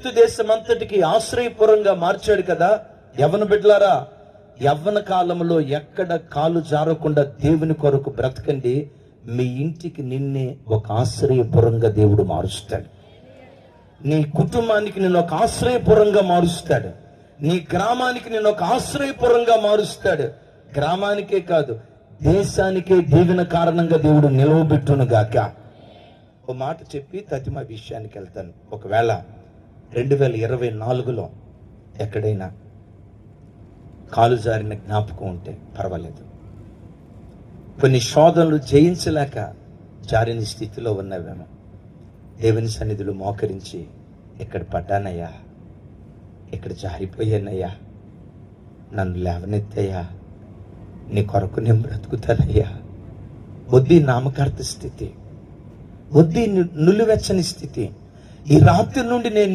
ఐగుప్తు దేశం అంతటికి ఆశ్రయపురంగా మార్చాడు కదా. యవ్వన బిడ్డలారా, యవ్వన కాలంలో ఎక్కడ కాలు జారకుండా దేవుని కొరకు బ్రతకండి. మీ ఇంటికి నిన్నే ఒక ఆశ్రయపురంగా దేవుడు మారుస్తాడు. నీ కుటుంబానికి నిన్ను ఒక ఆశ్రయపురంగా మారుస్తాడు. నీ గ్రామానికి నిన్ను ఒక ఆశ్రయపురంగా మారుస్తాడు. గ్రామానికే కాదు, దేశానికే దీవెన కారణంగా దేవుడు నిలవబెట్టును గాక. ఓ మాట చెప్పి తదిమ విషయానికి వెళ్తాను. ఒకవేళ 2024లో ఎక్కడైనా కాలు జారిన జ్ఞాపకం ఉంటే పర్వాలేదు. కొన్ని శోధనలు జయించలేక జారిన స్థితిలో ఉన్నవేమో. దేవుని సన్నిధిలో మోకరించి, ఇక్కడ పడ్డానయ్యా, ఇక్కడ జారిపోయానయ్యా, నన్ను లేవనెత్తయ్యా, నీ కొరకు నేను బ్రతుకుతానయ్యా. వద్ది నామకార్థ స్థితి, వద్ది నులివెచ్చని స్థితి. ఈ రాత్రి నుండి నేను